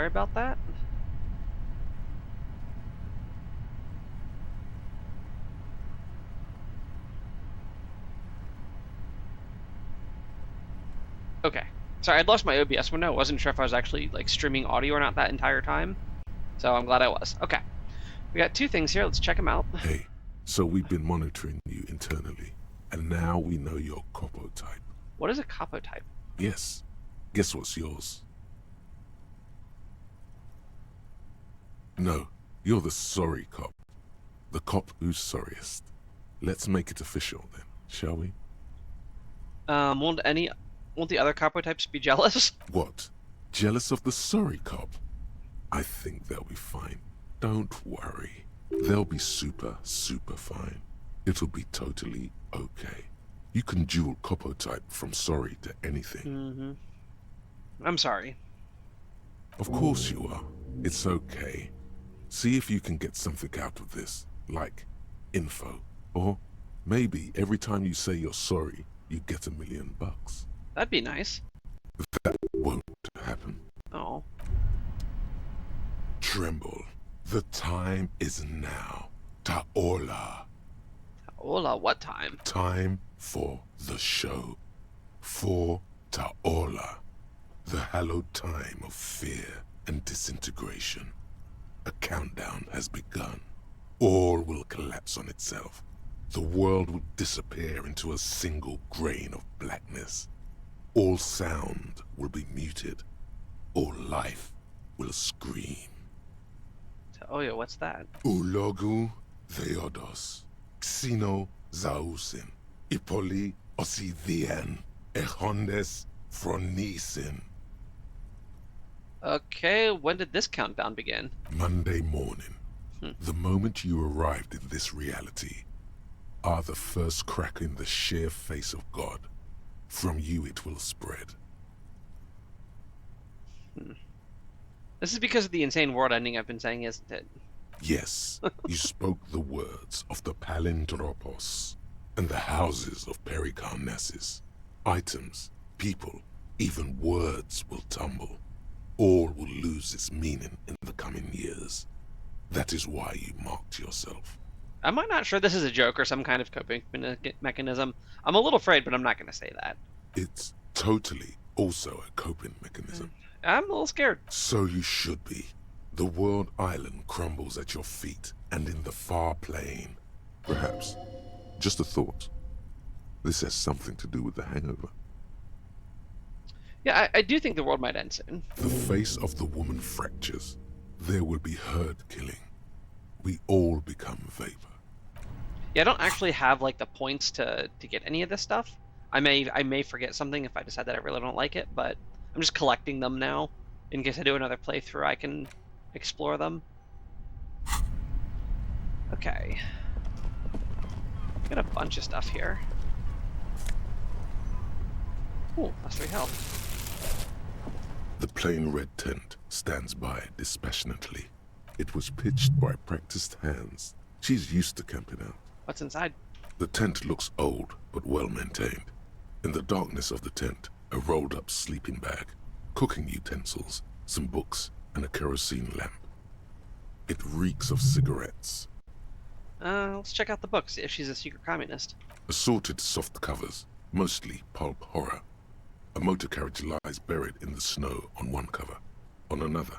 Sorry about that. Okay. Sorry, I'd lost my OBS window. I wasn't sure if I was actually like streaming audio or not that entire time. So I'm glad I was. Okay. We got 2 things here. Let's check them out. Hey, so we've been monitoring you internally, and now we know your Copo type. What is a capo type? Yes. Guess what's yours? No, you're the sorry cop. The cop who's sorriest. Let's make it official then, shall we? Won't the other capo types be jealous? What? Jealous of the sorry cop? I think they'll be fine. Don't worry. They'll be super fine. It'll be totally okay. You can dual Copo type from sorry to anything. I'm sorry. Of course you are. It's okay. See if you can get something out of this, like info. Or maybe every time you say you're sorry, you get $1 million. That'd be nice. That won't happen. Oh. Tremble. The time is now. Ta'ola. Hola, what time? Time for the show. For Ta'ola. The hallowed time of fear and disintegration. A countdown has begun. All will collapse on itself. The world will disappear into a single grain of blackness. All sound will be muted. All life will scream. Oh yeah, what's that? Ulogu theodos, xino zausin, ipoli osidien, echondes fronisin. Okay, when did this countdown begin? Monday morning, the moment you arrived in this reality, are the first crack in the sheer face of God. From you it will spread. This is because of the insane world ending I've been saying, isn't it? Yes, you spoke the words of the Palindropos and the houses of Pericarnassus. Items, people, even words will tumble. All will lose its meaning in the coming years. That is why you marked yourself. Am I not sure this is a joke or some kind of coping mechanism? I'm a little afraid, but I'm not going to say that. It's totally also a coping mechanism. I'm a little scared. So you should be. The world island crumbles at your feet and in the far plain. Perhaps, just a thought, this has something to do with the hangover. Yeah, I do think the world might end soon. The face of the woman fractures. There will be herd killing. We all become vapor. Yeah, I don't actually have like the points to get any of this stuff. I may forget something if I decide that I really don't like it, but I'm just collecting them now. In case I do another playthrough, I can explore them. Okay. Got a bunch of stuff here. Ooh, that's 3 health. The plain red tent stands by dispassionately. It was pitched by practiced hands. She's used to camping out. What's inside? The tent looks old, but well maintained. In the darkness of the tent, a rolled-up sleeping bag, cooking utensils, some books, and a kerosene lamp. It reeks of cigarettes. Let's check out the book, see if she's a secret communist. Assorted soft covers, mostly pulp horror. A motor carriage lies buried in the snow on one cover. On another,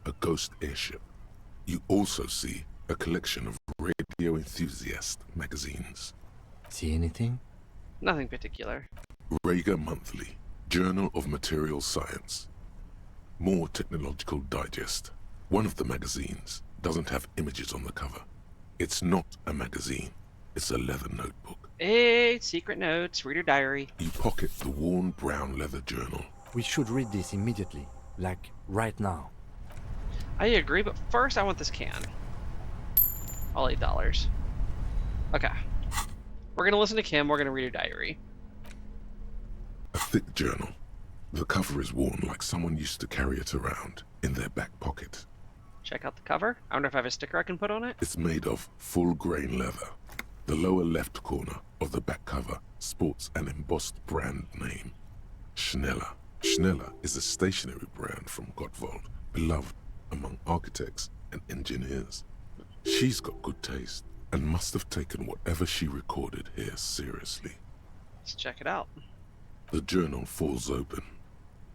a ghost airship. You also see a collection of radio enthusiast magazines. See anything? Nothing particular. Rager Monthly, Journal of Material Science. More Technological Digest. One of the magazines doesn't have images on the cover. It's not a magazine. It's a leather notebook. Hey, secret notes, reader diary. You pocket the worn brown leather journal. We should read this immediately. Like, right now. I agree, but first I want this can. All $8. Okay. We're gonna listen to Kim, we're gonna read her diary. A thick journal. The cover is worn like someone used to carry it around in their back pocket. Check out the cover. I wonder if I have a sticker I can put on it. It's made of full-grain leather. The lower left corner of the back cover sports an embossed brand name. Schneller. Schneller is a stationery brand from Gottwald, beloved among architects and engineers. She's got good taste and must have taken whatever she recorded here seriously. Let's check it out. The journal falls open.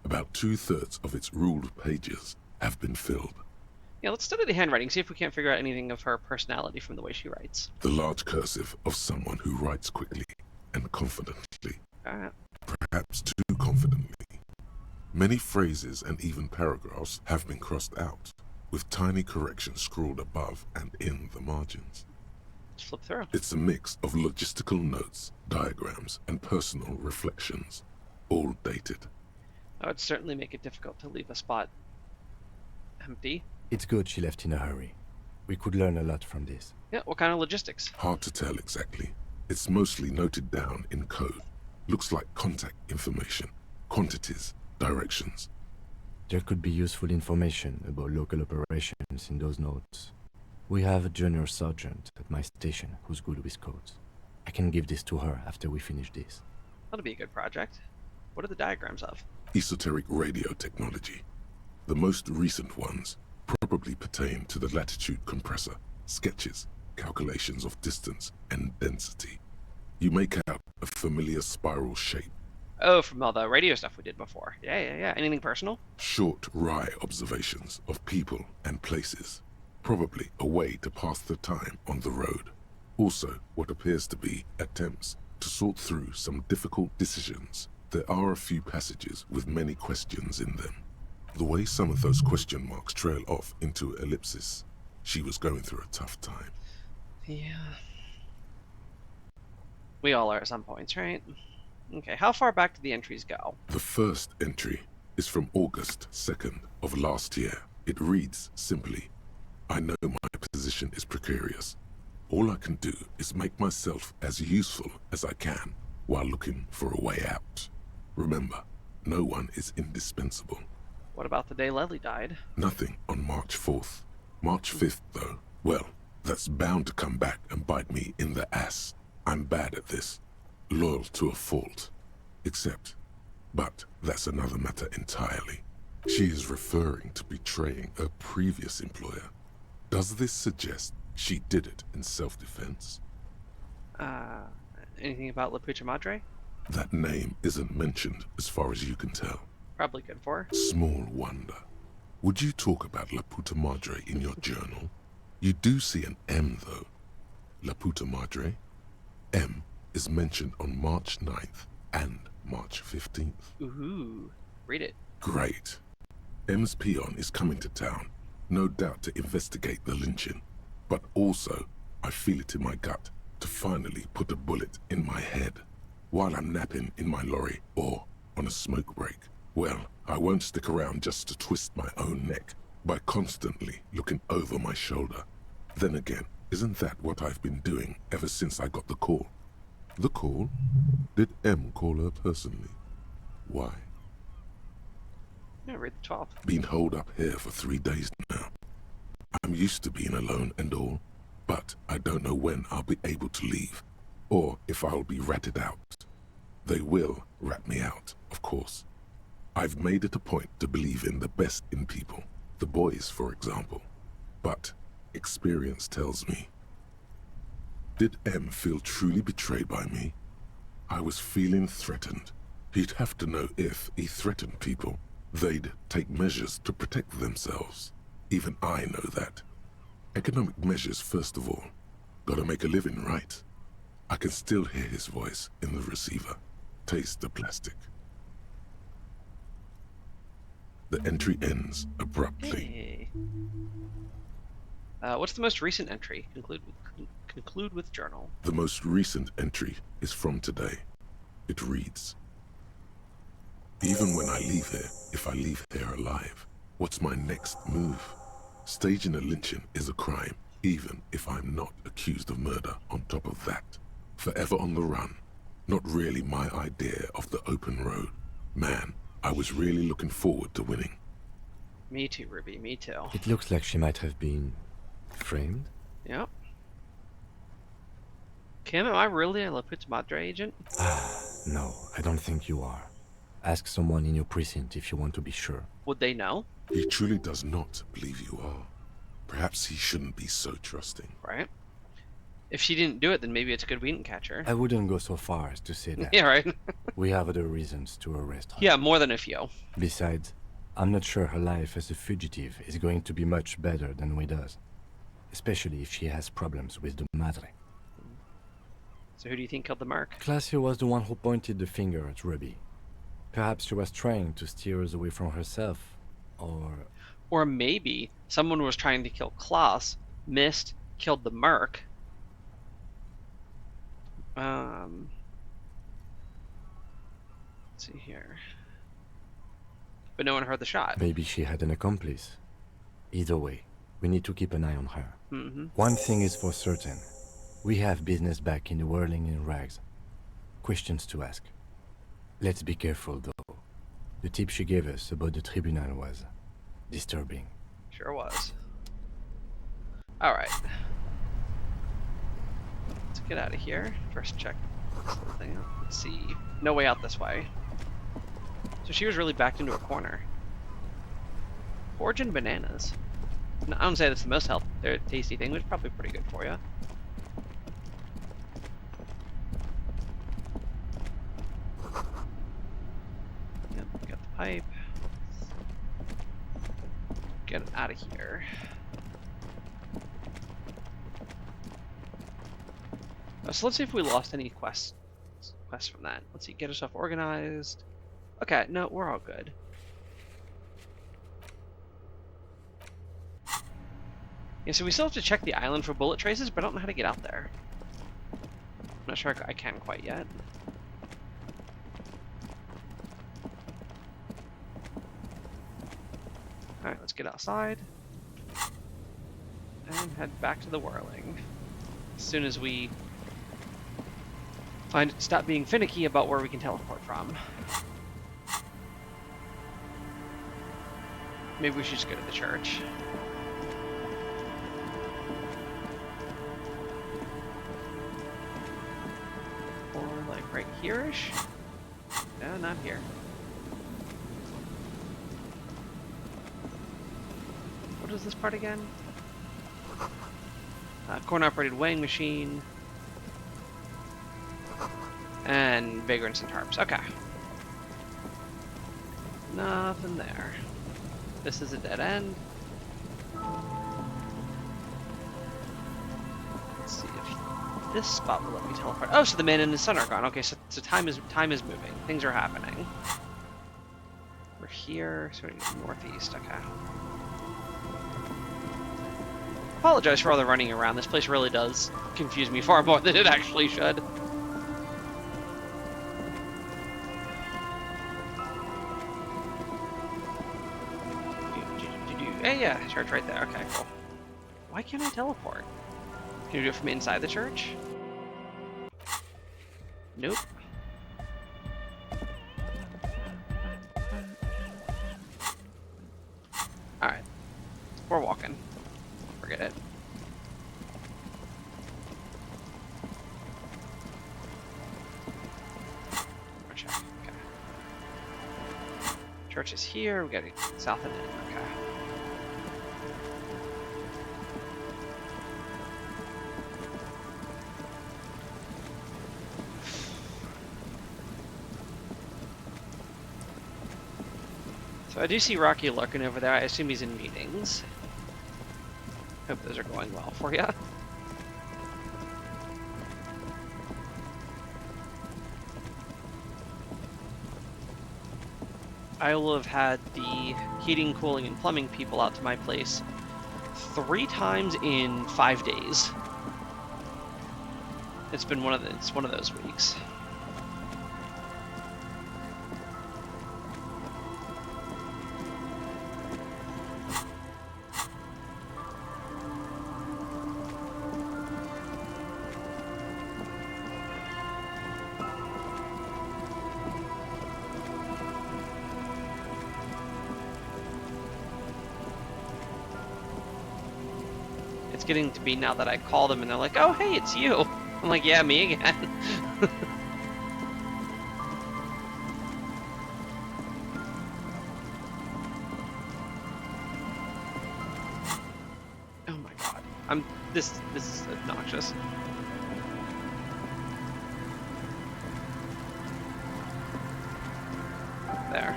About 2/3 of its ruled pages have been filled. Yeah, let's study the handwriting, see if we can't figure out anything of her personality from the way she writes. The large cursive of someone who writes quickly and confidently, Alright. perhaps too confidently. Many phrases and even paragraphs have been crossed out, with tiny corrections scrawled above and in the margins. Let's flip through. It's a mix of logistical notes, diagrams, and personal reflections, all dated. That would certainly make it difficult to leave a spot empty. It's good she left in a hurry. We could learn a lot from this. Yeah, what kind of logistics? Hard to tell exactly. It's mostly noted down in code. Looks like contact information, quantities, directions. There could be useful information about local operations in those notes. We have a junior sergeant at my station who's good with codes. I can give this to her after we finish this. That'll be a good project. What are the diagrams of? Esoteric radio technology. The most recent ones probably pertain to the latitude compressor, sketches, calculations of distance and density. You make out a familiar spiral shape. Oh, from all the radio stuff we did before. Yeah. Anything personal? Short, wry observations of people and places. Probably a way to pass the time on the road. Also, what appears to be attempts to sort through some difficult decisions. There are a few passages with many questions in them. The way some of those question marks trail off into ellipsis, she was going through a tough time. Yeah. We all are at some points, right? Okay, how far back do the entries go? The first entry is from August 2nd of last year. It reads simply, I know my position is precarious. All I can do is make myself as useful as I can while looking for a way out. Remember, no one is indispensable. What about the day Leslie died? Nothing on March 4th. March 5th, though, well, that's bound to come back and bite me in the ass. I'm bad at this. Loyal to a fault. But that's another matter entirely. She is referring to betraying her previous employer. Does this suggest she did it in self-defense? Anything about La Puta Madre? That name isn't mentioned as far as you can tell. Probably good for her. Small wonder. Would you talk about La Puta Madre in your journal? You do see an M, though. La Puta Madre. M is mentioned on March 9th and March 15th. Ooh, read it. Great. M's peon is coming to town, no doubt to investigate the lynching. But also, I feel it in my gut to finally put a bullet in my head while I'm napping in my lorry or on a smoke break. Well, I won't stick around just to twist my own neck by constantly looking over my shoulder. Then again, isn't that what I've been doing ever since I got the call? The call? Did M call her personally? Why? Yeah, read the 12th. Been holed up here for 3 days now. I'm used to being alone and all, but I don't know when I'll be able to leave, or if I'll be ratted out. They will rat me out, of course. I've made it a point to believe in the best in people, the boys, for example. But experience tells me. Did M feel truly betrayed by me? I was feeling threatened. He'd have to know if he threatened people, they'd take measures to protect themselves. Even I know that. Economic measures first of all. Gotta make a living, right? I can still hear his voice in the receiver. Taste the plastic. The entry ends abruptly. Hey. What's the most recent entry? Conclude with journal. The most recent entry is from today. It reads, even when I leave here, if I leave here alive, what's my next move? Staging a lynching is a crime, even if I'm not accused of murder on top of that. Forever on the run. Not really my idea of the open road. Man, I was really looking forward to winning. Me too, Ruby, me too. It looks like she might have been framed. Yep. Kim, am I really a La Puta Madre agent? No, I don't think you are. Ask someone in your precinct if you want to be sure. Would they know? He truly does not believe you are. Perhaps he shouldn't be so trusting. Right? If she didn't do it, then maybe it's good we didn't catch her. I wouldn't go so far as to say that. Yeah, right? We have other reasons to arrest her. Yeah, more than a few. Besides, I'm not sure her life as a fugitive is going to be much better than we does. Especially if she has problems with the Madre. So who do you think killed the Merc? Claudia was the one who pointed the finger at Ruby. Perhaps she was trying to steer us away from herself, or... Or maybe someone was trying to kill Klaus, missed, killed the Merc. Let's see here. But no one heard the shot. Maybe she had an accomplice. Either way, we need to keep an eye on her. Mm-hmm. One thing is for certain. We have business back in the whirling in rags. Questions to ask. Let's be careful, though. The tip she gave us about the tribunal was disturbing. Sure was. Alright. Let's get out of here. First check something out. Let's see. No way out this way. So she was really backed into a corner. Porridge and bananas. No, I don't say that's the most healthy, tasty thing, but it's probably pretty good for you. Yep, got the pipe. Get out of here. So let's see if we lost any quests from that. Let's see, get ourselves organized. Okay, no, we're all good. Yeah, so we still have to check the island for bullet traces, but I don't know how to get out there. I'm not sure I can quite yet. Alright, let's get outside. And head back to the whirling. As soon as we stop being finicky about where we can teleport from. Maybe we should just go to the church. Or like right here-ish? No, not here. What is this part again? Coin-operated weighing machine. And vagrants and tarps. Okay. Nothing there. This is a dead end. Let's see if this spot will let me teleport. Oh, so the man and the sun are gone. Okay, so time is moving. Things are happening. We're here, so we're going northeast. Okay. Apologize for all the running around. This place really does confuse me far more than it actually should. Hey, yeah, church right there. Okay, cool. Why can't I teleport? Can you do it from inside the church? Nope. Alright. We're walking. Forget it. Check. Okay. Church is here. We gotta get south and in. Okay. So I do see Rocky lurking over there. I assume he's in meetings. Hope those are going well for you. I will have had the heating, cooling, and plumbing people out to my place 3 times in 5 days. It's been one of those weeks. It's getting to be now that I call them and they're like, oh, hey, it's you. I'm like, yeah, me again. This is obnoxious. There.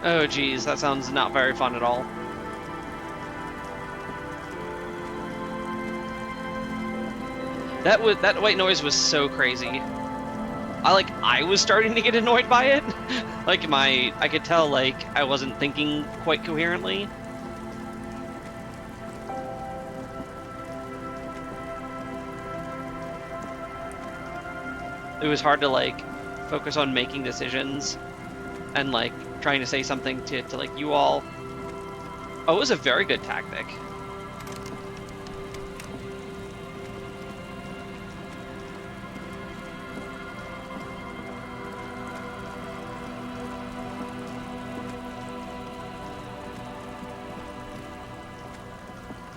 Oh geez, that sounds not very fun at all. That white noise was so crazy. I was starting to get annoyed by it. I could tell like I wasn't thinking quite coherently. It was hard to like focus on making decisions and like trying to say something to like you all. Oh, it was a very good tactic.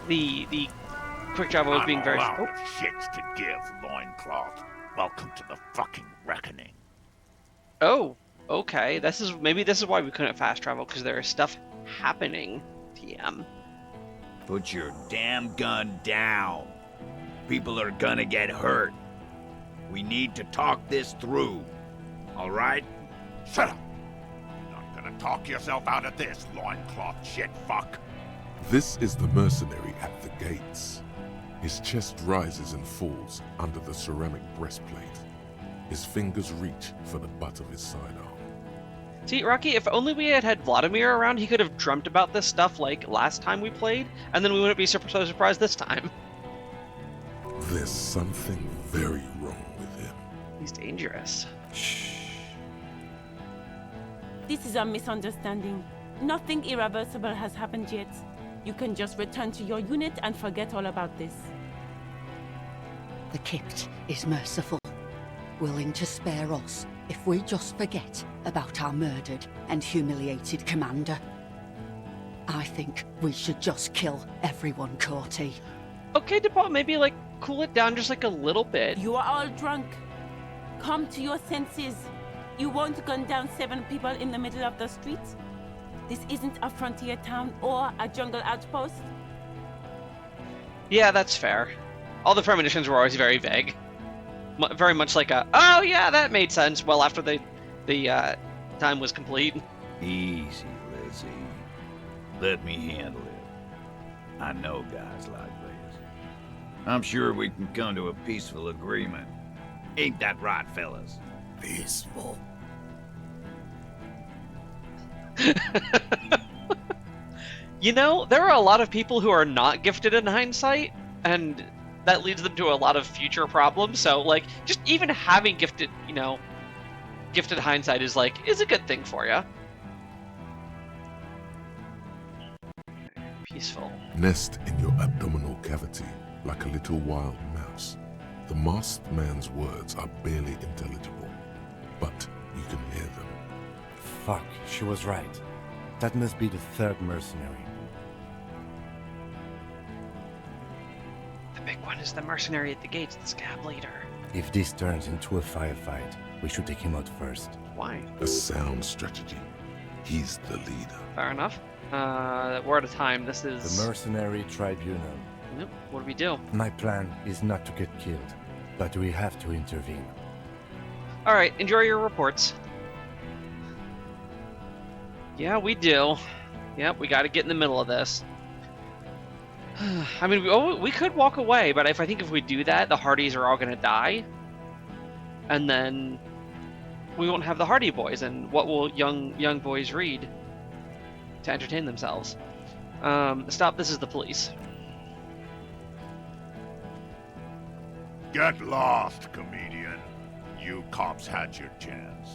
The quick travel was being very. I'm of shits to give, loincloth. Welcome to the fucking reckoning. Oh, okay. Maybe this is why we couldn't fast travel, because there is stuff happening. TM. Put your damn gun down. People are gonna get hurt. We need to talk this through. All right? Shut up. You're not gonna talk yourself out of this, loincloth shit fuck. This is the mercenary at the gates. His chest rises and falls under the ceramic breastplate. His fingers reach for the butt of his sidearm. See, Rocky, if only we had Vladimir around, he could have dreamt about this stuff like last time we played, and then we wouldn't be so surprised this time. There's something very wrong with him. He's dangerous. Shh. This is a misunderstanding. Nothing irreversible has happened yet. You can just return to your unit and forget all about this. The Kipt is merciful, willing to spare us if we just forget about our murdered and humiliated commander. I think we should just kill everyone, Corty. Okay, DePaul, maybe like cool it down just like a little bit. You are all drunk. Come to your senses. You won't gun down 7 people in the middle of the street. This isn't a frontier town or a jungle outpost. Yeah, that's fair. All the premonitions were always very vague. Very much like a, oh yeah, that made sense, well after the time was complete. Easy, Lizzie. Let me handle it. I know guys like this. I'm sure we can come to a peaceful agreement. Ain't that right, fellas? Peaceful. You know, there are a lot of people who are not gifted in hindsight, and that leads them to a lot of future problems. So, like, just even having gifted hindsight is a good thing for you. Peaceful. Nest in your abdominal cavity like a little wild mouse. The masked man's words are barely intelligible, but you can hear them. Fuck, she was right. That must be the third mercenary. The big one is the mercenary at the gates, the scab leader. If this turns into a firefight, we should take him out first. Why? A sound strategy. He's the leader. Fair enough. We're out of time. This is... The mercenary tribunal. Yep. What do we do? My plan is not to get killed, but we have to intervene. Alright, enjoy your reports. Yeah, we do. Yep, we gotta get in the middle of this. I mean, we could walk away, but I think if we do that, the Hardys are all gonna die. And then we won't have the Hardy boys, and what will young boys read to entertain themselves? Stop, this is the police. Get lost, comedian. You cops had your chance.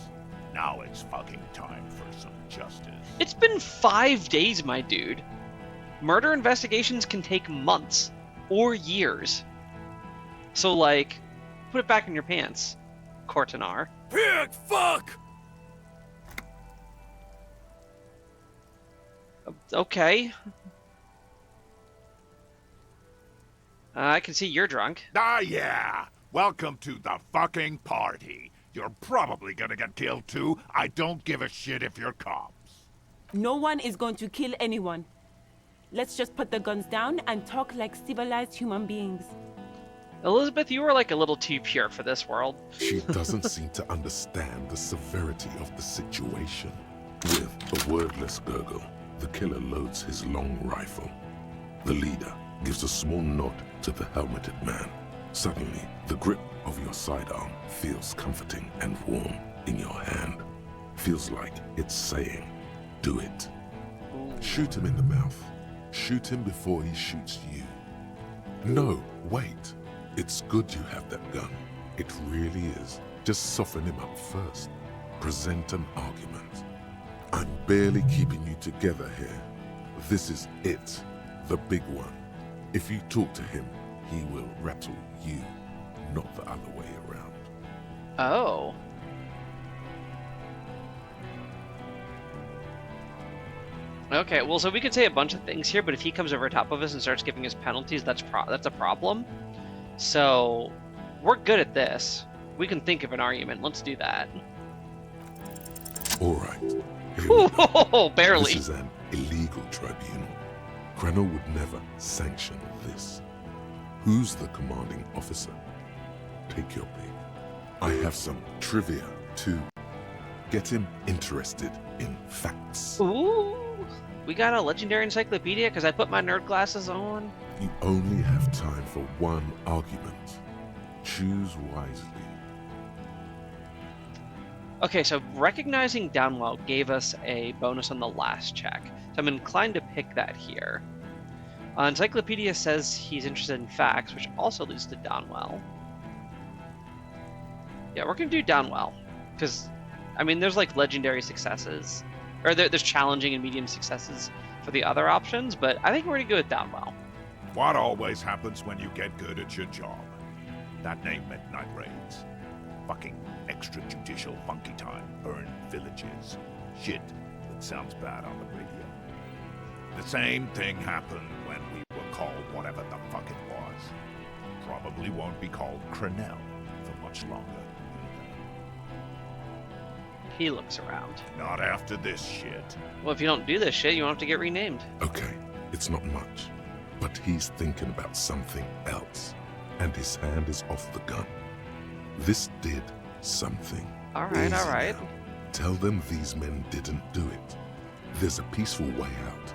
Now it's fucking time for some justice. It's been 5 days, my dude. Murder investigations can take months or years. So, like, put it back in your pants, Cortanar. Pig fuck! Okay. I can see you're drunk. Ah, yeah. Welcome to the fucking party. You're probably gonna get killed too. I don't give a shit if you're cops. No one is going to kill anyone. Let's just put the guns down and talk like civilized human beings. Elizabeth, you were like a little too pure for this world. She doesn't seem to understand the severity of the situation. With a wordless gurgle, the killer loads his long rifle. The leader gives a small nod to the helmeted man. Suddenly, the grip of your sidearm feels comforting and warm in your hand. Feels like it's saying, do it. Shoot him in the mouth. Shoot him before he shoots you. No, wait. It's good you have that gun. It really is. Just soften him up first. Present an argument. I'm barely keeping you together here. This is it. The big one. If you talk to him, he will rattle you, not the other way around. Oh. Okay, well, so we could say a bunch of things here, but if he comes over top of us and starts giving us penalties, that's a problem. So, we're good at this. We can think of an argument. Let's do that. All right. Here we go. Oh, barely. This is an illegal tribunal. Krenner would never sanction this. Who's the commanding officer? Take your pick. I have some trivia, too. Get him interested in facts. Ooh. We got a legendary encyclopedia because I put my nerd glasses on. You only have time for one argument. Choose wisely. Okay, so recognizing Downwell gave us a bonus on the last check, so I'm inclined to pick that here. Encyclopedia says he's interested in facts, which also leads to Downwell. Yeah, we're gonna do Downwell, because, I mean, there's like legendary successes, or there's challenging and medium successes for the other options, but I think we're gonna go with Downwell. What always happens when you get good at your job? That name meant night raids. Fucking extrajudicial funky time, burn villages. Shit that sounds bad on the radio. The same thing happened when we were called whatever the fuck it was. Probably won't be called Crenell for much longer. He looks around. Not after this shit. Well, if you don't do this shit, you won't have to get renamed. Okay, it's not much, but he's thinking about something else, and his hand is off the gun. This did something. All right, Easy all right. now. Tell them these men didn't do it. There's a peaceful way out.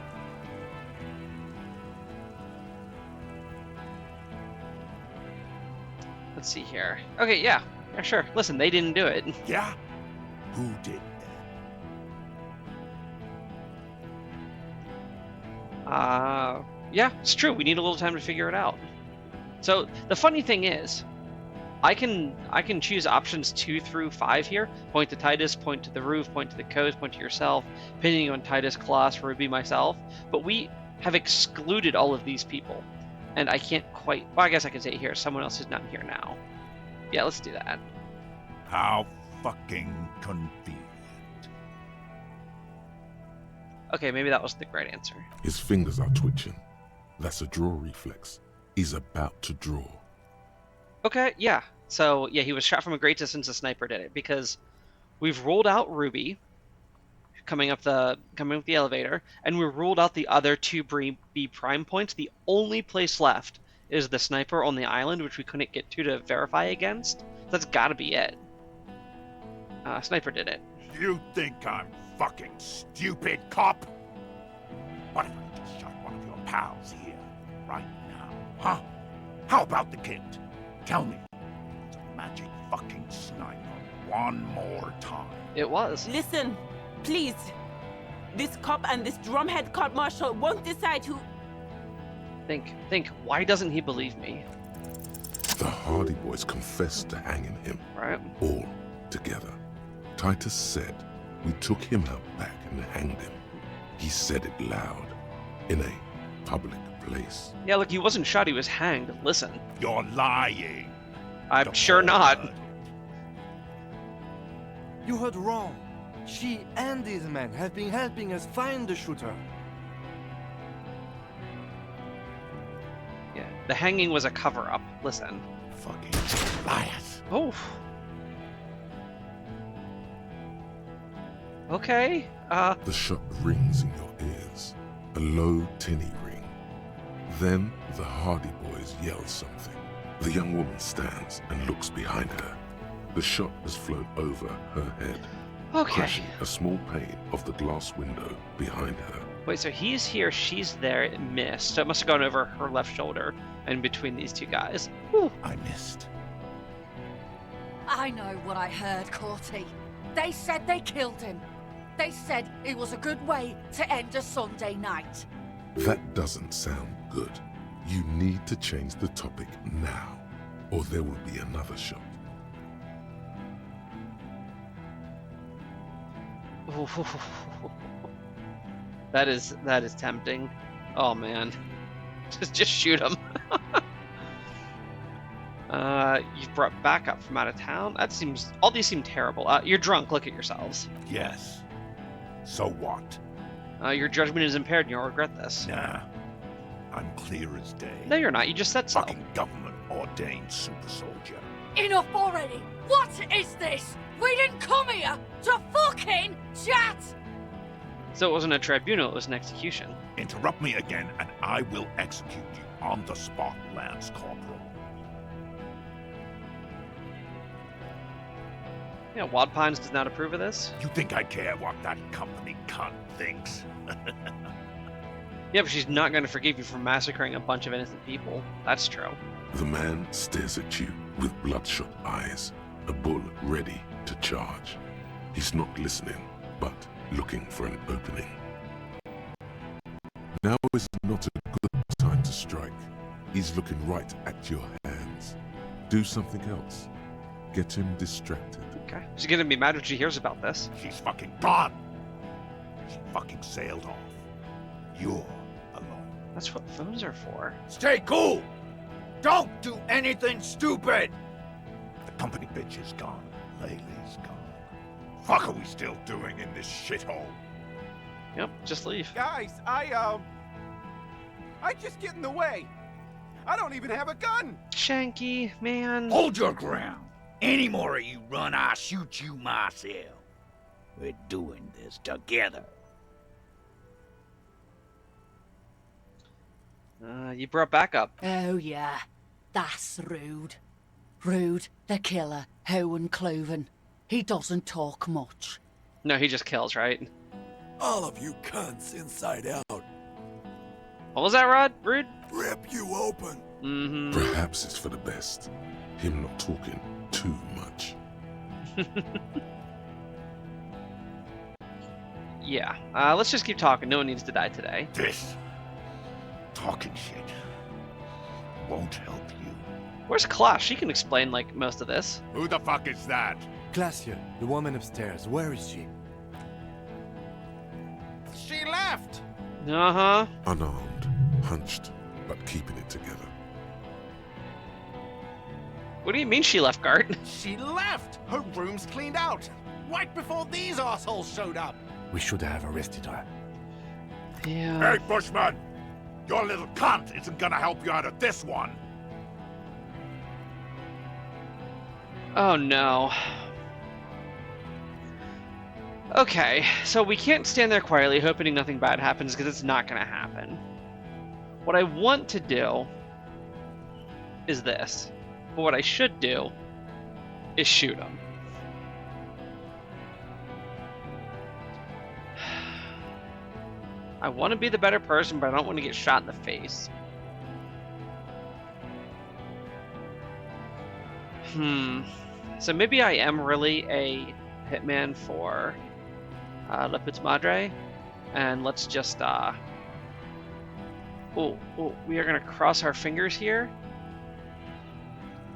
Let's see here. Okay, yeah, sure. Listen, they didn't do it. Yeah? Who did that? Yeah, it's true. We need a little time to figure it out. So the funny thing is, I can choose options 2 through 5 here. Point to Titus, point to the roof, point to the coast, point to yourself, pinning on Titus, Colossus, Ruby, myself. But we have excluded all of these people, and I can't quite. Well, I guess I could say here someone else who's not here now. Yeah, let's do that. How fucking convenient. Okay, maybe that was the right answer. His fingers are twitching. That's a draw reflex. He's about to draw. Okay, yeah. So, yeah, he was shot from a great distance. The sniper did it because we've ruled out Ruby coming up the elevator, and we ruled out the other 2 B prime points. The only place left is the sniper on the island, which we couldn't get to verify against. That's got to be it. Sniper did it. You think I'm fucking stupid, cop? What if I just shot one of your pals here, right now, huh? How about the kid? Tell me, it's a magic fucking sniper one more time. It was. Listen, please. This cop and this drumhead court marshal won't decide who... Think. Why doesn't he believe me? The Hardy Boys confessed to hanging him. Right. All together. Titus said we took him out back and hanged him. He said it loud, in a public place. Yeah, look, he wasn't shot, he was hanged. Listen. You're lying. I'm sure not. You heard wrong. She and these men have been helping us find the shooter. Yeah, the hanging was a cover-up. Listen. Fucking liars. Oh. Okay. The shot rings in your ears, a low, tinny ring. Then the Hardy Boys yell something. The young woman stands and looks behind her. The shot has flown over her head, Okay. crashing a small pane of the glass window behind her. Wait, so he's here, she's there, it missed. So it must have gone over her left shoulder and between these two guys. Whew. I missed. I know what I heard, Corty. They said they killed him. They said it was a good way to end a Sunday night. That doesn't sound good. You need to change the topic now, or there will be another shot. That is tempting. Oh man. Just shoot him. You've brought backup from out of town? All these seem terrible. You're drunk, look at yourselves. Yes. So what? Your judgment is impaired and you'll regret this. Nah. I'm clear as day. No, you're not. You just said so. Fucking government-ordained super soldier. Enough already! What is this? We didn't come here to fucking chat! So it wasn't a tribunal, it was an execution. Interrupt me again and I will execute you on the spot, Lance Corporal. Yeah, Wild Pines does not approve of this. You think I care what that company cunt thinks? Yeah, but she's not going to forgive you for massacring a bunch of innocent people. That's true. The man stares at you with bloodshot eyes, a bull ready to charge. He's not listening, but looking for an opening. Now is not a good time to strike. He's looking right at your hands. Do something else. Get him distracted. Okay. She's going to be mad when she hears about this. She's fucking gone. She fucking sailed off. You're alone. That's what phones are for. Stay cool! Don't do anything stupid! The company bitch is gone. Laylee's gone. Fuck are we still doing in this shithole? Yep, just leave. Guys, I just get in the way. I don't even have a gun. Shanky, man. Hold your ground. Any more of you run, I'll shoot you myself. We're doing this together. You brought backup. Oh yeah, that's Rude. Rude, the killer, Owen Cloven. He doesn't talk much. No, he just kills, right? All of you cunts inside out. What was that, Rod? Rude? Rip you open. Mm-hmm. Perhaps it's for the best. Him not talking too much. Yeah. Let's just keep talking. No one needs to die today. This talking shit won't help you. Where's Clash? She can explain, like, most of this. Who the fuck is that? Glacia, the woman upstairs, where is she? She left. Uh-huh. Unarmed, hunched, but keeping it together. What do you mean she left, Gart? She left. Her room's cleaned out. Right before these assholes showed up. We should have arrested her. Yeah. Hey, Bushman! Your little cunt isn't gonna help you out of this one! Oh, no. Okay, so we can't stand there quietly hoping nothing bad happens because it's not going to happen. What I want to do is this. But what I should do is shoot him. I want to be the better person, but I don't want to get shot in the face. So maybe I am really a hitman for La Puta Madre, and let's just we are gonna cross our fingers here,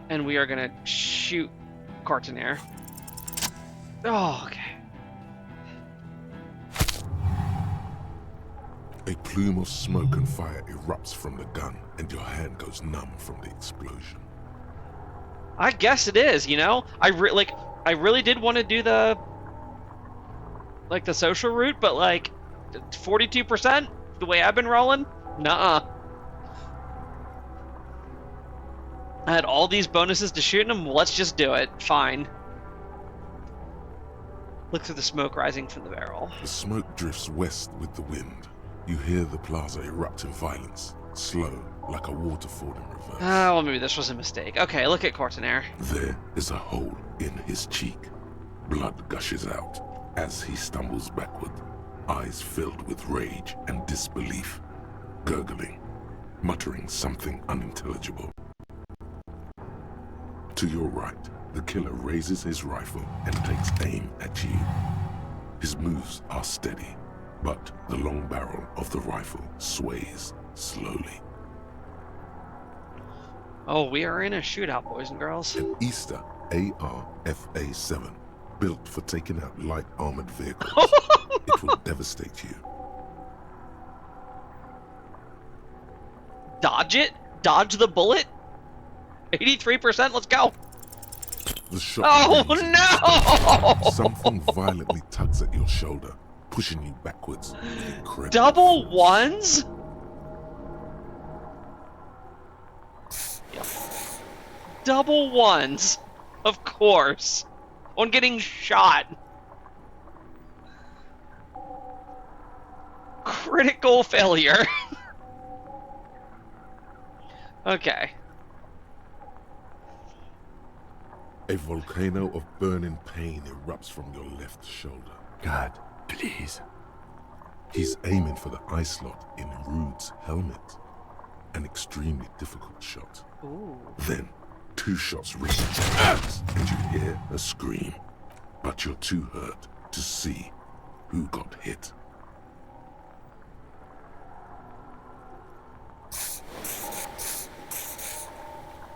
and we are gonna shoot Cortinaire. Oh, okay. A plume of smoke and fire erupts from the gun, and your hand goes numb from the explosion. I guess it is, you know? I really did want to do the social route, but 42%, the way I've been rolling? Nuh-uh. I had all these bonuses to shooting them, let's just do it. Fine. Look through the smoke rising from the barrel. The smoke drifts west with the wind. You hear the plaza erupt in violence, slow, like a waterfall in reverse. Ah, well, maybe this was a mistake. Okay, look at Cortinair. There is a hole in his cheek. Blood gushes out as he stumbles backward, eyes filled with rage and disbelief, gurgling, muttering something unintelligible. To your right, the killer raises his rifle and takes aim at you. His moves are steady, but the long barrel of the rifle sways slowly. Oh, we are in a shootout, boys and girls. An Easter AR-FA-7, built for taking out light armored vehicles. It will devastate you. Dodge it? Dodge the bullet? 83%, let's go! The shot Oh no! Something violently tugs at your shoulder, pushing you backwards with incredible Double force. ones? Yep. Double ones, of course. On getting shot. Critical failure. Okay. A volcano of burning pain erupts from your left shoulder. God, please. He's aiming for the eye slot in Rude's helmet. An extremely difficult shot. Ooh. Then, 2 shots ring and you hear a scream. But you're too hurt to see who got hit.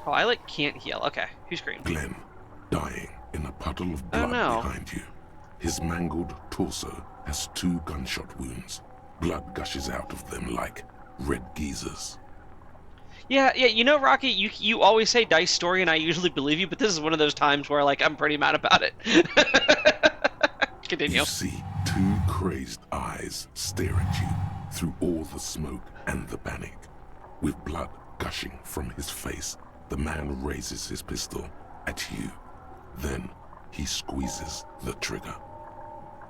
Oh, I can't heal. Okay, who screamed? Glenn, dying in a puddle of blood behind you. His mangled torso has 2 gunshot wounds. Blood gushes out of them like red geysers. Yeah, you know, Rocky, you always say dice story, and I usually believe you, but this is one of those times where, I'm pretty mad about it. Continue. You see 2 crazed eyes stare at you through all the smoke and the panic. With blood gushing from his face, the man raises his pistol at you. Then he squeezes the trigger.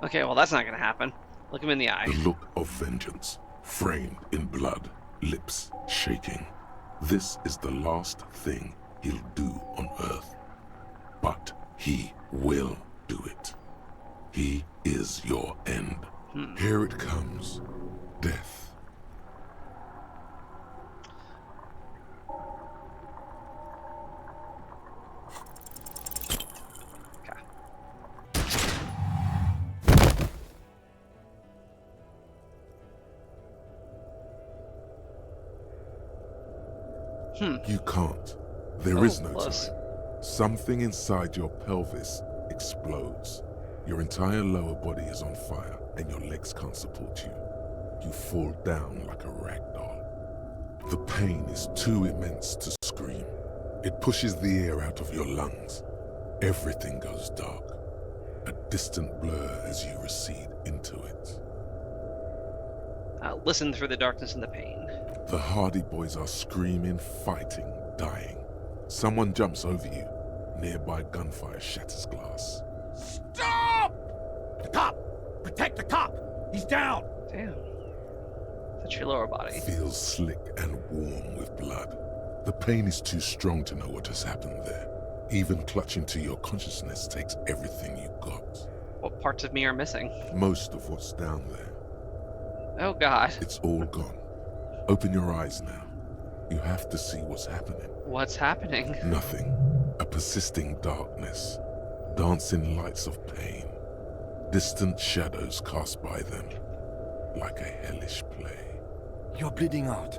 Okay, well, that's not gonna happen. Look him in the eye. The look of vengeance, framed in blood, lips shaking. This is the last thing he'll do on Earth. But he will do it. He is your end. Here it comes. Death. You can't. There is no close. time. Something inside your pelvis explodes. Your entire lower body is on fire, and your legs can't support you. You fall down like a rag doll. The pain is too immense to scream. It pushes the air out of your lungs. Everything goes dark. A distant blur as you recede into it. Listen through the darkness and the pain. The Hardy Boys are screaming, fighting, dying. Someone jumps over you. Nearby gunfire shatters glass. Stop! The cop! Protect the cop! He's down! Damn. That's your lower body. Feels slick and warm with blood. The pain is too strong to know what has happened there. Even clutching to your consciousness takes everything you got. What parts of me are missing? Most of what's down there. Oh, God. It's all gone. Open your eyes now. You have to see what's happening. What's happening? Nothing. A persisting darkness. Dancing lights of pain. Distant shadows cast by them. Like a hellish play. You're bleeding out.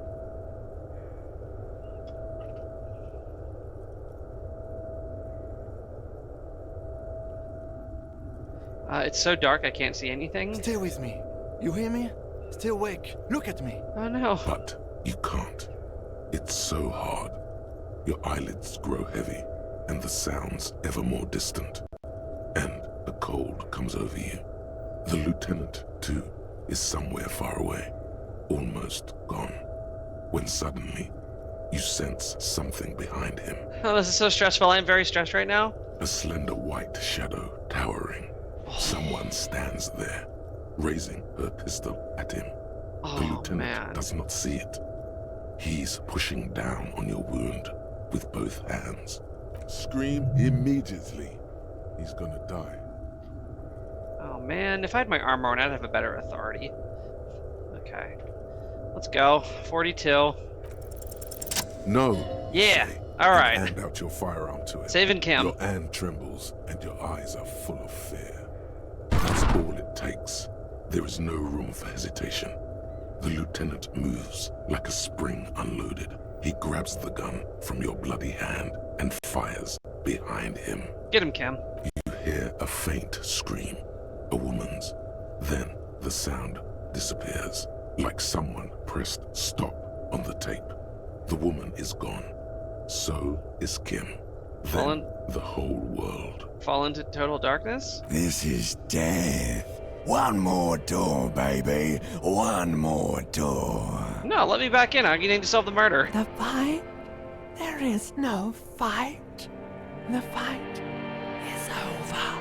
It's so dark I can't see anything. Stay with me. You hear me? Stay awake. Look at me. Oh, no. But you can't. It's so hard. Your eyelids grow heavy, and the sounds ever more distant. And a cold comes over you. The lieutenant, too, is somewhere far away, almost gone, when suddenly you sense something behind him. Oh, this is so stressful. I'm very stressed right now. A slender white shadow towering. Someone stands there, raising her pistol at him. The Oh, lieutenant man. does not see it. He's pushing down on your wound with both hands. Scream immediately. He's gonna die. Oh, man. If I had my armor on, I'd have a better authority. Okay. Let's go. 42. No. Yeah. say, All and right. hand out your firearm to him. Saving Kim. Your hand trembles and your eyes are full of fear. That's all it takes. There is no room for hesitation. The lieutenant moves like a spring unloaded. He grabs the gun from your bloody hand and fires behind him. Get him, Kim. You hear a faint scream, a woman's. Then the sound disappears, like someone pressed stop on the tape. The woman is gone. So is Kim. Then Fallen- the whole world. Fall into total darkness? This is death. One more door, baby. One more door. No, let me back in. I need to solve the murder. The fight? There is no fight. The fight is over.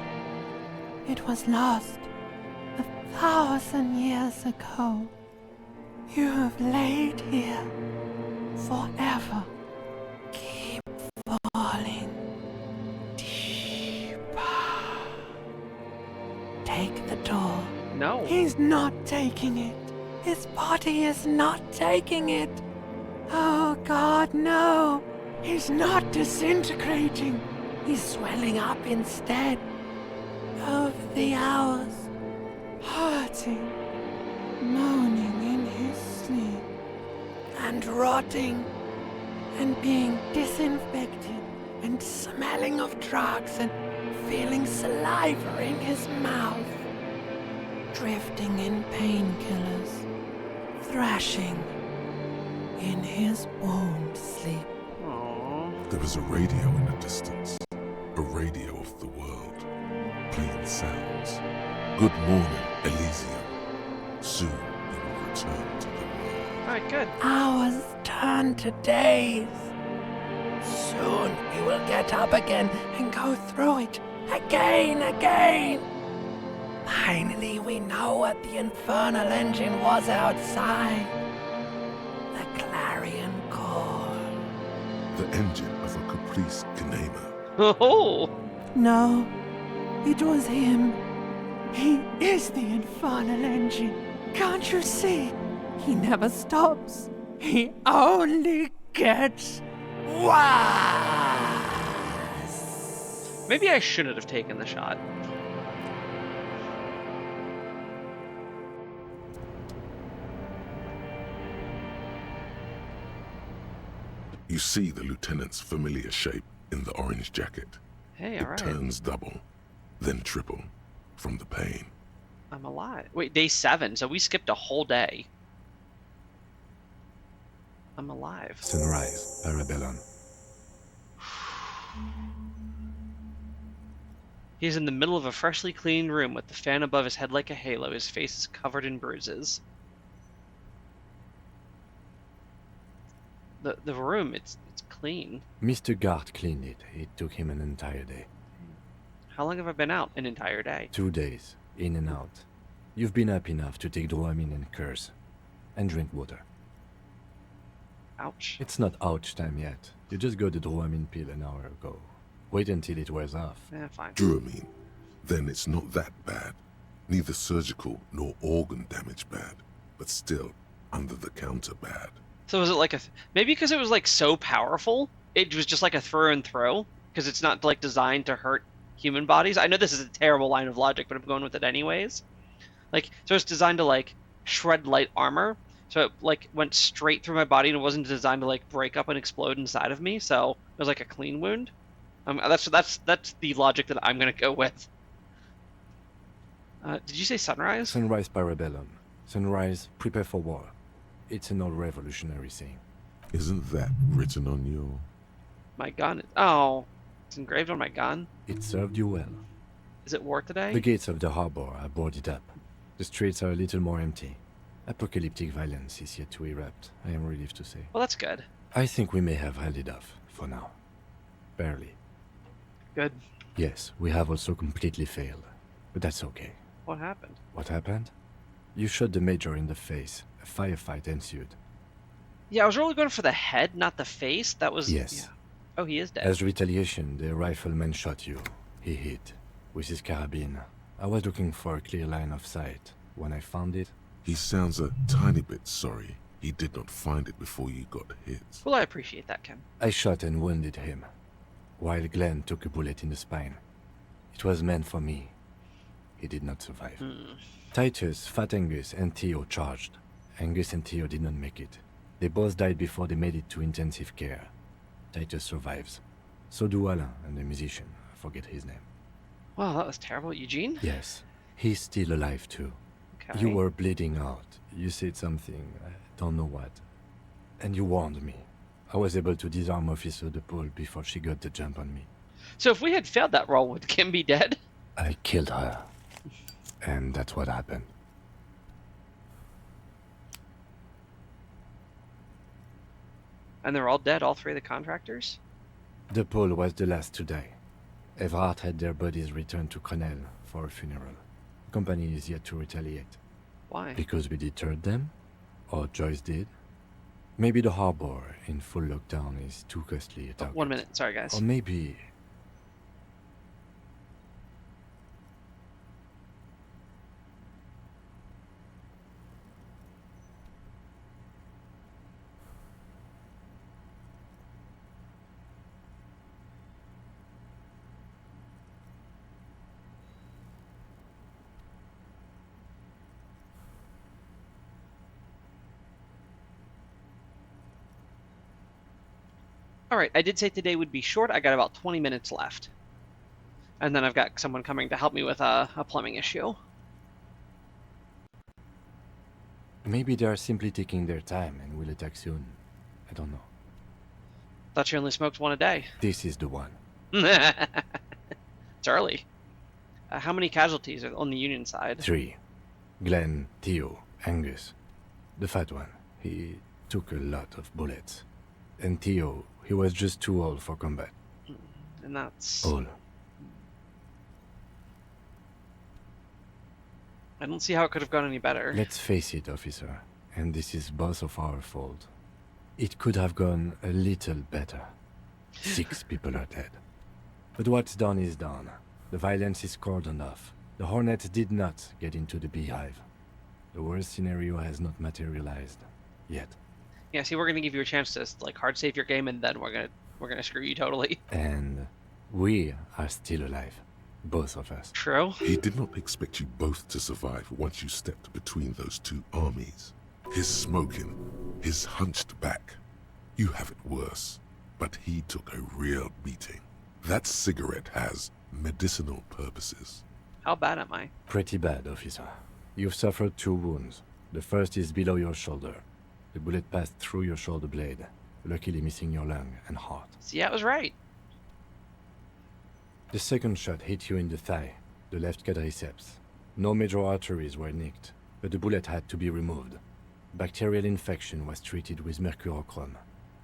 It was lost 1,000 years ago. You have laid here forever. Keep falling deeper. Take the door. No. He's not taking it. His body is not taking it. Oh God, no. He's not disintegrating. He's swelling up instead. Over the hours, hurting, moaning in his sleep, and rotting, and being disinfected, and smelling of drugs, and feeling saliva in his mouth, drifting in painkillers, thrashing in his wound sleep. Aww. There is a radio in the distance, a radio of the world, playing sounds. Good morning, Elysium. Soon you will return to the world. Alright, good. Hours turn to days. Soon he will get up again and go through it again. Finally, we know what the infernal engine was outside. The clarion call. The engine of a Caprice Kinema. Oh! No, it was him. He is the infernal engine. Can't you see? He never stops. He only gets worse. Maybe I shouldn't have taken the shot. You see the lieutenant's familiar shape in the orange jacket. Hey, It alright. turns double, then triple, from the pain. I'm alive. Wait, day 7, so we skipped a whole day. I'm alive. Sunrise, Parabellum. He's in the middle of a freshly cleaned room with the fan above his head like a halo. His face is covered in bruises. The room, it's clean. Mr. Gart cleaned it. It took him an entire day. How long have I been out? An entire day. 2 days, in and out. You've been up enough to take Dramamine and curse. And drink water. Ouch. It's not ouch time yet. You just got the Dramamine pill an hour ago. Wait until it wears off. Yeah, fine. Dramamine. Then it's not that bad. Neither surgical nor organ damage bad, but still under the counter bad. So was it like maybe because it was like so powerful, it was just like a throw and throw? Because it's not like designed to hurt human bodies? I know this is a terrible line of logic, but I'm going with it anyways. Like, so it's designed to like shred light armor. So it like went straight through my body and it wasn't designed to like break up and explode inside of me. So it was like a clean wound. That's the logic that I'm gonna go with. Did you say sunrise? Sunrise Parabellum. Sunrise, prepare for war. It's an old revolutionary saying. Isn't that written on your... My gun. Oh, it's engraved on my gun. It served you well. Is it war today? The gates of the harbor are boarded up. The streets are a little more empty. Apocalyptic violence is yet to erupt, I am relieved to say. Well, that's good. I think we may have held it off, for now. Barely. Good. Yes, we have also completely failed. But that's okay. What happened? What happened? You shot the Major in the face. A firefight ensued. Yeah, I was really going for the head, not the face. That was... Yes. Yeah. Oh, he is dead. As retaliation, the rifleman shot you. He hit. With his carabine. I was looking for a clear line of sight. When I found it... He sounds a tiny bit sorry he did not find it before you got hit. Well, I appreciate that, Ken. I shot and wounded him, while Glenn took a bullet in the spine. It was meant for me. He did not survive. Titus, Fat Angus, and Theo charged. Angus and Theo did not make it. They both died before they made it to intensive care. Titus survives. So do Alain and the musician. I forget his name. Wow, that was terrible. Eugene? Yes. He's still alive too. Okay. You were bleeding out. You said something, I don't know what. And you warned me. I was able to disarm Officer DePaul before she got the jump on me. So if we had failed that role, would Kim be dead? I killed her. And that's what happened. And they're all dead, all three of the contractors? DePaul was the last to die. Evrard had their bodies returned to Crenel for a funeral. The company is yet to retaliate. Why? Because we deterred them? Or Joyce did? Maybe the harbor in full lockdown is too costly a target. 1 minute, sorry guys. Or maybe... Alright, I did say today would be short. I got about 20 minutes left. And then I've got someone coming to help me with a plumbing issue. Maybe they are simply taking their time and will attack soon. I don't know. Thought you only smoked one a day. This is the one. It's early. How many casualties are on the Union side? 3. Glenn, Theo, Angus. The fat one. He took a lot of bullets. And Theo, he was just too old for combat. And that's... All. I don't see how it could have gone any better. Let's face it, officer. And this is both of our fault. It could have gone a little better. 6 people are dead. But what's done is done. The violence is cordoned off. The Hornets did not get into the beehive. The worst scenario has not materialized. Yet. Yeah, see, we're gonna give you a chance to like hard save your game, and then we're gonna screw you totally. And we are still alive. Both of us. True. He did not expect you both to survive once you stepped between those two armies. His smoking, his hunched back. You have it worse, but he took a real beating. That cigarette has medicinal purposes. How bad am I? Pretty bad, officer. You've suffered 2 wounds. The first is below your shoulder. The bullet passed through your shoulder blade, luckily missing your lung and heart. See, I was right. The second shot hit you in the thigh, the left quadriceps. No major arteries were nicked, but the bullet had to be removed. Bacterial infection was treated with mercurochrome.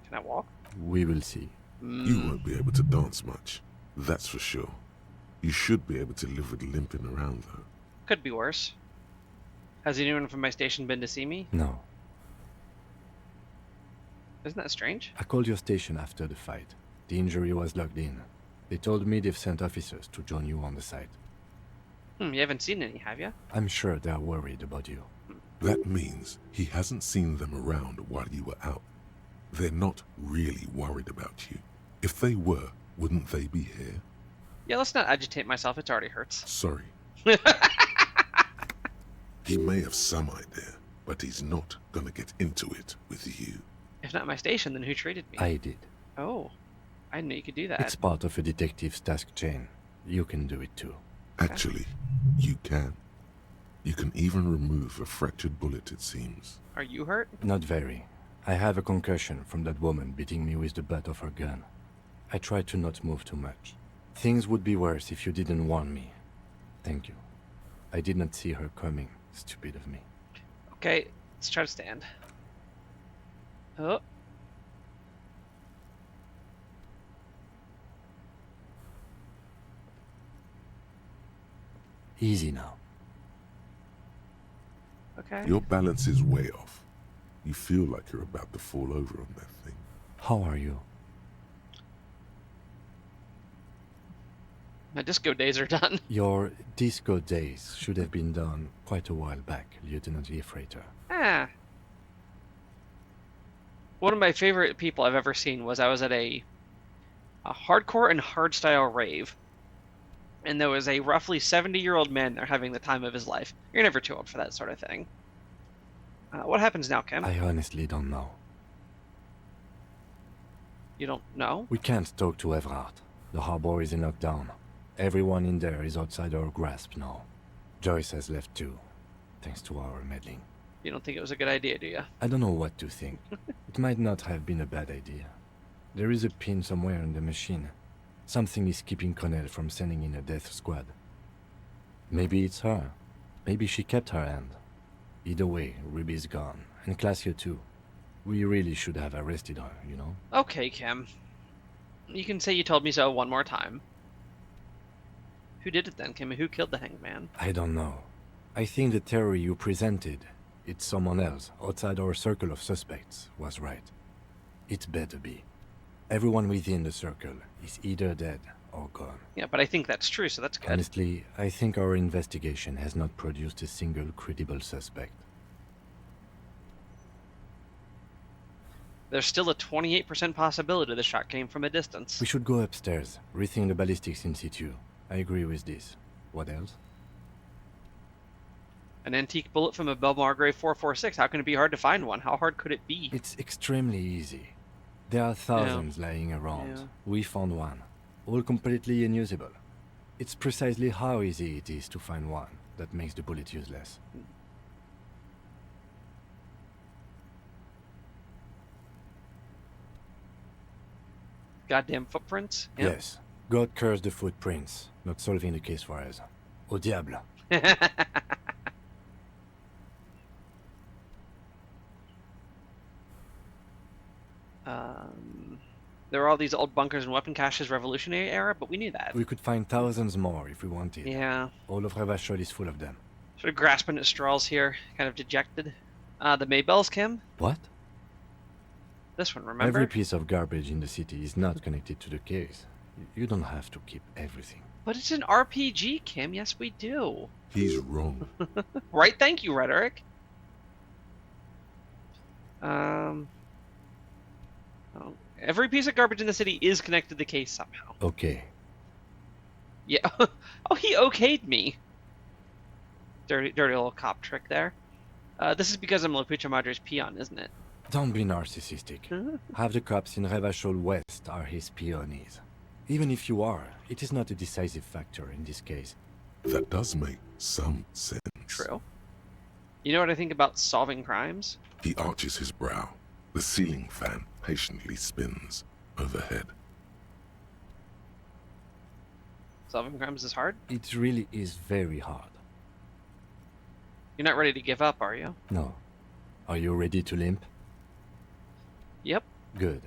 Can I walk? We will see. You won't be able to dance much, that's for sure. You should be able to live with limping around, though. Could be worse. Has anyone from my station been to see me? No. Isn't that strange? I called your station after the fight. The injury was logged in. They told me they've sent officers to join you on the site. You haven't seen any, have you? I'm sure they're worried about you. That means he hasn't seen them around while you were out. They're not really worried about you. If they were, wouldn't they be here? Yeah, let's not agitate myself. It already hurts. Sorry. He may have some idea, but he's not gonna get into it with you. If not my station, then who treated me? I did. Oh, I didn't know you could do that. It's part of a detective's task chain. You can do it too. Actually, you can. You can even remove a fractured bullet, it seems. Are you hurt? Not very. I have a concussion from that woman beating me with the butt of her gun. I tried to not move too much. Things would be worse if you didn't warn me. Thank you. I did not see her coming. Stupid of me. Okay, let's try to stand. Oh. Easy now. Okay. Your balance is way off. You feel like you're about to fall over on that thing. How are you? My disco days are done. Your disco days should have been done quite a while back, Lieutenant Leafrater. Ah. One of my favorite people I've ever seen was I was at a hardcore and hardstyle rave. And there was a roughly 70-year-old man there having the time of his life. You're never too old for that sort of thing. What happens now, Kim? I honestly don't know. You don't know? We can't talk to Everard. The harbor is in lockdown. Everyone in there is outside our grasp now. Joyce has left too, thanks to our meddling. You don't think it was a good idea, do you? I don't know what to think. It might not have been a bad idea. There is a pin somewhere in the machine. Something is keeping Connell from sending in a death squad. Maybe it's her. Maybe she kept her hand. Either way, Ruby's gone, and Classio too. We really should have arrested her, you know? Okay, Kim. You can say you told me so one more time. Who did it then, Kim? Who killed the hanged man? I don't know. I think the theory you presented, it's someone else, outside our circle of suspects, was right. It better be. Everyone within the circle is either dead or gone. Yeah, but I think that's true, so that's good. Honestly, I think our investigation has not produced a single credible suspect. There's still a 28% possibility the shot came from a distance. We should go upstairs, rethink the ballistics in situ. I agree with this. What else? An antique bullet from a Belmargrave 446. How can it be hard to find one? How hard could it be? It's extremely easy. There are thousands lying around. Yeah. We found one. All completely unusable. It's precisely how easy it is to find one that makes the bullet useless. Goddamn footprints? Yep. Yes. God curse the footprints. Not solving the case for us. Au diable. There were all these old bunkers and weapon caches Revolutionary era, but we knew that. We could find thousands more if we wanted. Yeah. All of Revachol is full of them. Sort of grasping at straws here, kind of dejected. The Maybells, Kim? What? This one, remember? Every piece of garbage in the city is not connected to the case. You don't have to keep everything. But it's an RPG, Kim. Yes, we do. He's wrong. Right? Thank you, Rhetoric. Oh, every piece of garbage in the city is connected to the case somehow. Okay. Yeah. Oh, he okayed me. Dirty little cop trick there. This is because I'm Lapucha Madre's peon, isn't it? Don't be narcissistic. Half the cops in Revachol West are his peonies. Even if you are, it is not a decisive factor in this case. That does make some sense. True. You know what I think about solving crimes? He arches his brow. The ceiling fan patiently spins overhead. Solving crimes is hard? It really is very hard. You're not ready to give up, are you? No. Are you ready to limp? Yep. Good.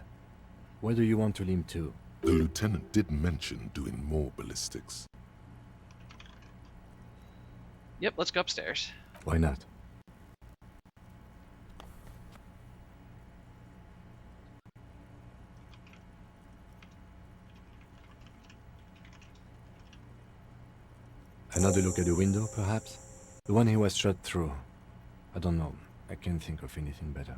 Where do you want to limp to? The lieutenant did mention doing more ballistics. Yep, let's go upstairs. Why not? Another look at the window, perhaps? The one he was shot through. I don't know. I can't think of anything better.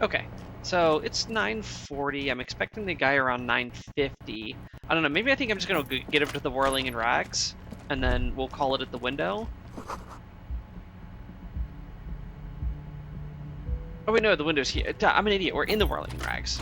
Okay, so it's 9:40. I'm expecting the guy around 9:50. I don't know, maybe I think I'm just gonna get up to the whirling in rags, and then we'll call it at the window. Oh wait, no, the window's here. Duh, I'm an idiot. We're in the whirling in rags.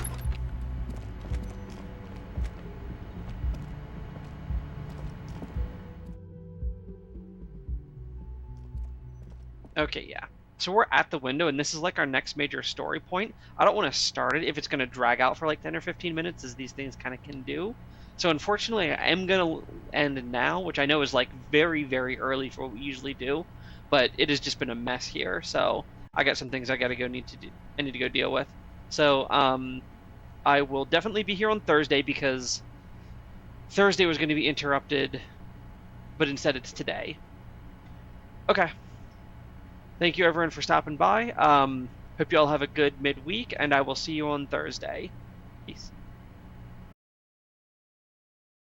Okay, yeah. So we're at the window, and this is like our next major story point. I don't want to start it if it's going to drag out for like 10 or 15 minutes, as these things kind of can do. So unfortunately, I am going to end now, which I know is like very, very early for what we usually do. But it has just been a mess here, so I got some things I need to go deal with. So, I will definitely be here on Thursday because Thursday was going to be interrupted, but instead it's today. Okay. Thank you, everyone, for stopping by. Hope you all have a good midweek, and I will see you on Thursday. Peace.